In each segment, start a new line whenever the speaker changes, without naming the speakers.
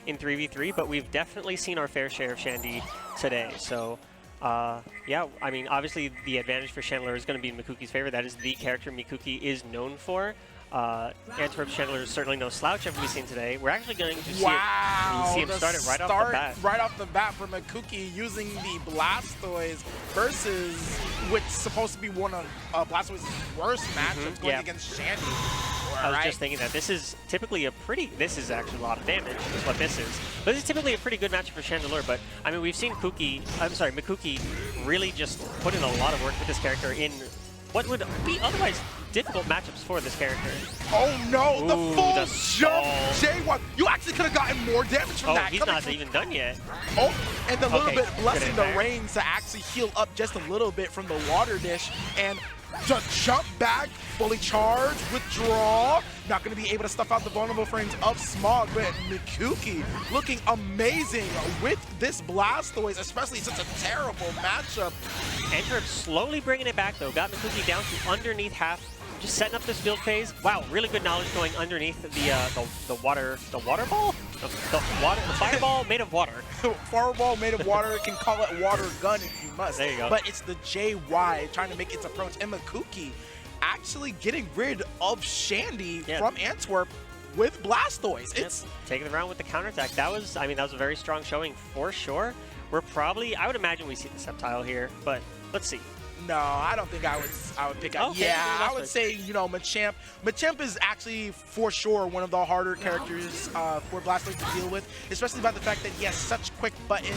in 3v3, but we've definitely seen our fair share of Shandy today. So, yeah, I mean, obviously the advantage for Chandler is going to be in Mikukey's favor. That is the character Mikukey is known for. Antwerp Chandler is certainly no slouch, as we've seen today. We're actually going to see, see him start it right off the bat.
Right off the bat for Mikukey using the Blastoise versus what's supposed to be one of Blastoise's worst matchups going against Shandy.
I was just thinking that this is typically a pretty, this is actually a lot of damage, is what this is. But this is typically a pretty good matchup for Chandelure, but I mean, we've seen Mikukey really just put in a lot of work with this character in what would be otherwise difficult matchups for this character.
Oh no, the full jump
J1.
You actually could have gotten more damage from that.
He's not even done yet.
Oh, and the little bit blessing the reins to actually heal up just a little bit from the water dish. And just jump back, fully charged, withdraw. Not going to be able to stuff out the vulnerable frames of Smog, but Mikukey looking amazing with this Blastoise, especially such a terrible matchup.
Antwerp slowly bringing it back though, got Mikukey down to underneath half, just setting up this build phase. Wow, really good knowledge going underneath the water ball? The fireball made of water.
Fireball made of water, can call it water gun if you must.
There you go.
But it's the JY trying to make its approach, and Mikukey actually getting rid of Shandy from Antwerp with Blastoise. It's
taking the round with the counterattack. That was, I mean, that was a very strong showing for sure. We're probably, I would imagine we see the Sceptile here, but let's see.
No, I don't think I would pick up.
Okay,
I would say, you know, Machamp. Machamp is actually, for sure, one of the harder characters for Blastoise to deal with, especially by the fact that he has such quick buttons.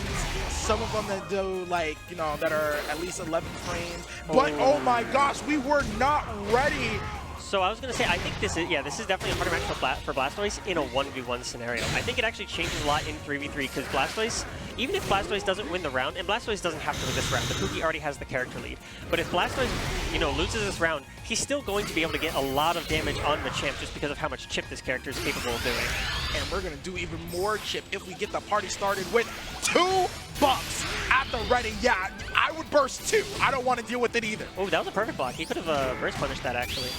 Some of them that do, like, you know, that are at least 11 frames. But, oh my gosh, we were not ready.
So I was going to say, I think this is, this is definitely a harder match for Blastoise in a 1v1 scenario. I think it actually changes a lot in 3v3 because Blastoise, even if Blastoise doesn't win the round, and Blastoise doesn't have to win this round, Mikukey already has the character lead. But if Blastoise, you know, loses this round, he's still going to be able to get a lot of damage on Machamp just because of how much chip this character is capable of doing.
And we're going to do even more chip if we get the party started with $2 at the ready. Yeah, I would burst too. I don't want to deal with it either.
Oh, that was a perfect block. He could have burst punished that actually.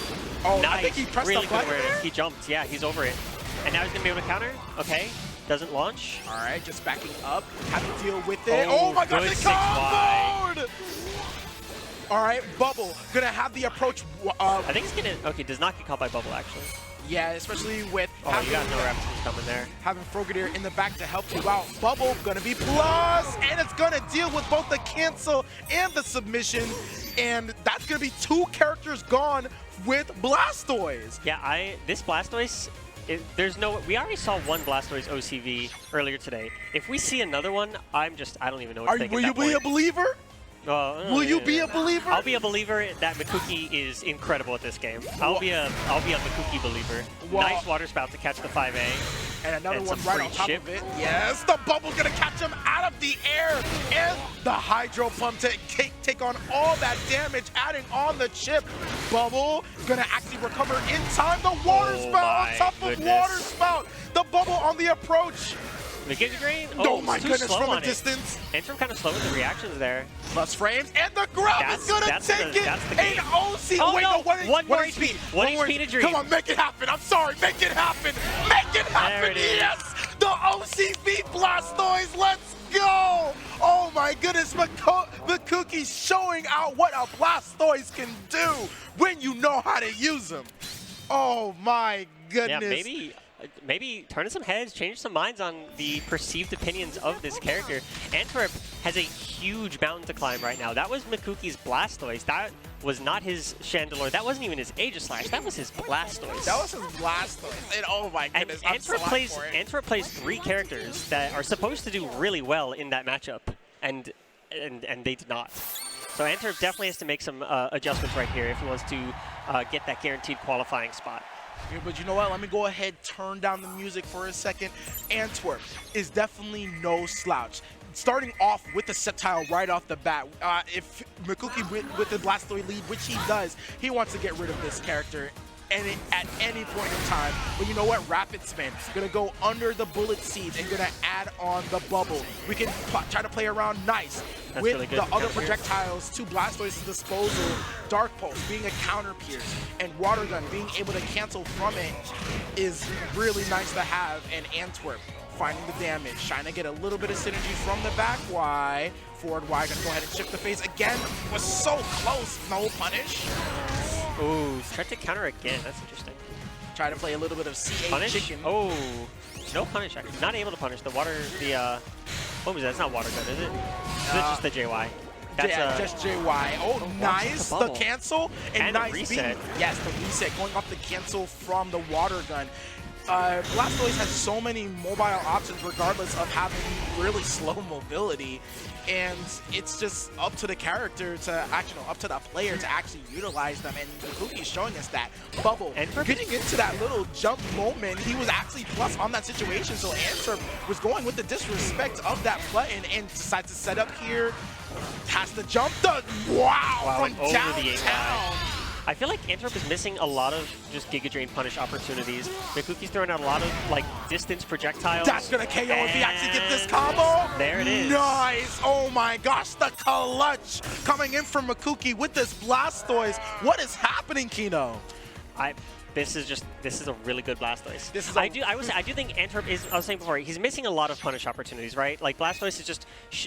Oh,
nice.
I think he pressed
really
the button there?
He jumped. Yeah, he's over it. And now he's going to be able to counter. Okay. Doesn't launch.
All right, just backing up. Have to deal with it. Oh my gosh, it's comboed! All right, Bubble gonna have the approach.
I think he's gonna. Okay, does not get caught by Bubble actually.
Yeah, especially with
you got no repetitions coming there.
Having Frogadier in the back to help you out. Bubble gonna be plus, and it's gonna deal with both the cancel and the submission, and that's gonna be 2 characters gone with Blastoise.
Yeah, this Blastoise. There's no. We already saw one Blastoise OCV earlier today. If we see another one, I don't even know what to think.
Will you be a believer? Will you be a believer?
I'll be a believer that Mikukey is incredible at this game. I'll be a Mikukey believer. Nice water spout to catch the 5A.
And another one right on top of it. Yes, the Bubble's gonna catch him out of the air. And the Hydro Pump to take on all that damage, adding on the chip. Bubble gonna actually recover in time. The water spout on top of water spout. The Bubble on the approach.
Mikukey green?
Oh my goodness, from a distance.
Antwerp kind of slow with the reactions there.
Plus frames, and the grab is gonna take it. An OC.
Oh,
wait,
no,
one
more HP. One HP to Dream.
Come on, make it happen. I'm sorry, make it happen. Make it happen. Yes, the OCV Blastoise. Let's go. Oh my goodness, Mikukey showing out what a Blastoise can do when you know how to use them. Oh my goodness.
Yeah, maybe turn some heads, change some minds on the perceived opinions of this character. Antwerp has a huge mountain to climb right now. That was Mikukey's Blastoise. That was not his Chandelure. That wasn't even his Aegislash. That was his Blastoise.
That was his Blastoise. And oh my goodness,
and Antwerp plays 3 characters that are supposed to do really well in that matchup, and they did not. So Antwerp definitely has to make some adjustments right here if he wants to get that guaranteed qualifying spot.
Yeah, but you know what? Let me go ahead, turn down the music for a second. Antwerp is definitely no slouch. Starting off with the Sceptile right off the bat. If Mikukey with the Blastoise lead, which he does, he wants to get rid of this character at any point in time. But you know what? Rapid Spin. Gonna go under the Bullet Seeds and gonna add on the Bubble. We can try to play around nice.
That's
with
really good
the other projectiles to Blastoise's disposal. Dark Pulse being a counter pierce, and Water Gun being able to cancel from it is really nice to have. And Antwerp finding the damage, trying to get a little bit of synergy from the back Y. Forward Y gonna go ahead and chip the face again. Was so close. No punish.
Ooh, tried to counter again. That's interesting.
Try to play a little bit of CA
Punish?
chicken.
Oh, no punish. Actually, not able to punish the water. What was that? That's not water gun, is it? It's just the JY. That's
yeah, just JY. Oh, nice. The cancel and nice
reset.
Yes, the reset going off the cancel from the water gun. Blastoise has so many mobile options regardless of having really slow mobility, and it's just up to the character to actually, up to the player to actually utilize them, and Mikukey is showing us that. Bubble, getting into that little jump moment, he was actually plus on that situation, so Antwerp was going with the disrespect of that button and decides to set up here, has to jump the, wow from downtown.
I feel like Antwerp is missing a lot of just Giga Drain punish opportunities. Mikukey's throwing out a lot of like distance projectiles.
That's gonna KO if he actually gets this combo.
There it is.
Nice. Oh my gosh, the clutch coming in from Mikukey with this Blastoise. What is happening, Kino?
This is a really good Blastoise. I do think Antwerp is, I was saying before, he's missing a lot of punish opportunities, right? Like Blastoise is just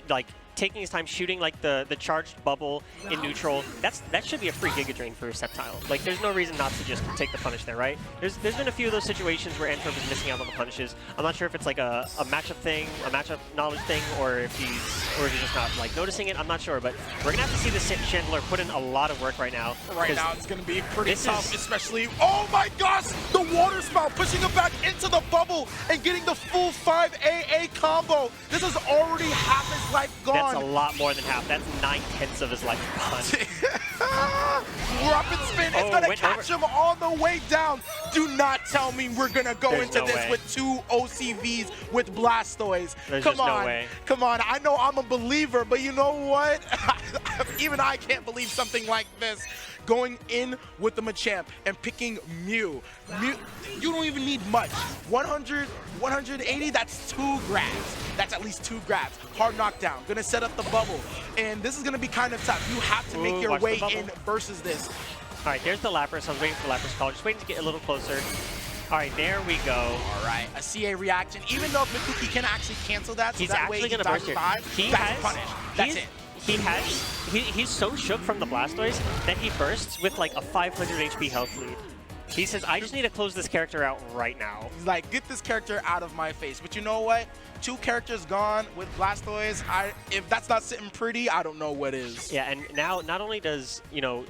like taking his time shooting like the charged bubble in neutral. That should be a free Giga Drain for Sceptile. Like there's no reason not to just take the punish there, right? There's been a few of those situations where Antwerp is missing out on the punishes. I'm not sure if it's like a matchup thing, a matchup knowledge thing, or if he's just not like noticing it. I'm not sure, but we're gonna have to see this Chandler put in a lot of work right now.
Right now it's gonna be pretty tough, especially. Oh my gosh, the water spout pushing him back into the bubble and getting the full 5 AA combo. This is already half his life gone.
That's a lot more than half. That's 9/10 of his life gone.
Rapid spin, it's gonna catch him all the way down. Do not tell me we're gonna go into this with 2 OCVs with Blastoise. Come on,
no way.
Come on. I know I'm a believer, but you know what? Even I can't believe something like this. Going in with the Machamp and picking Mew. You don't even need much. 100, 180, that's 2 grabs. That's at least 2 grabs. Hard knockdown. Gonna set up the bubble. And this is gonna be kind of tough. You have to make your way in versus this.
All right, there's the Lapras. I was waiting for the Lapras call. Just waiting to get a little closer. All right, there we go.
All right, a CA reaction. Even though Mikukey can actually cancel that, so
he's
that
actually
way
gonna burst it.
That's punish. That's it.
He's so shook from the Blastoise that he bursts with like a 500 HP health lead. He says, I just need to close this character out right now.
He's like, get this character out of my face. But you know what? 2 characters gone with Blastoise. If that's not sitting pretty, I don't know what is.
Yeah, and now not only does, you know,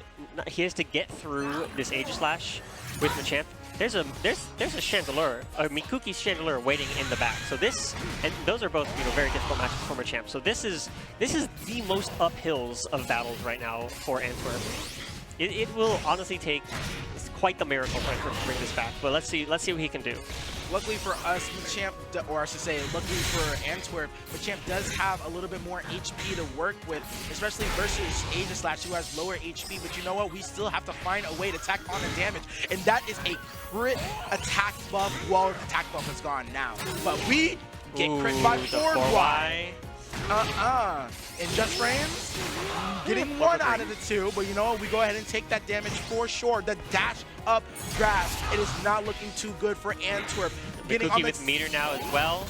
he has to get through this Aegislash with Machamp, there's a Chandelure, a Mikukey's Chandelure waiting in the back. So this, and those are both, you know, very difficult matches for Machamp. So this is the most uphills of battles right now for Antwerp. It will honestly take quite the miracle for Antwerp to bring this back. But let's see what he can do.
Luckily for us, Machamp, or I should say, luckily for Antwerp, Machamp does have a little bit more HP to work with, especially versus Aegislash, who has lower HP. But you know what? We still have to find a way to tack on the damage, and that is a crit attack buff. Well, the attack buff is gone now, but we get crit by 4Y. In just frames, getting 1 out of the 2, but you know what? We go ahead and take that damage for sure. The dash up grab, it is not looking too good for Antwerp.
Getting on with meter now as well.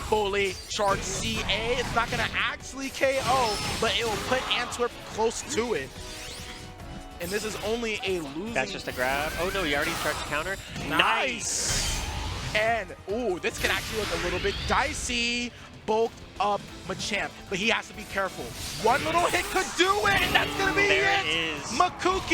Fully charged CA. It's not going to actually KO, but it will put Antwerp close to it. And this is only a losing.
That's just a grab. Oh no, he already charged counter. Nice.
And ooh, this can actually look a little bit dicey. Bulked up Machamp, but he has to be careful. One little hit could do it, and that's gonna be it.
There it is.
Mikukey.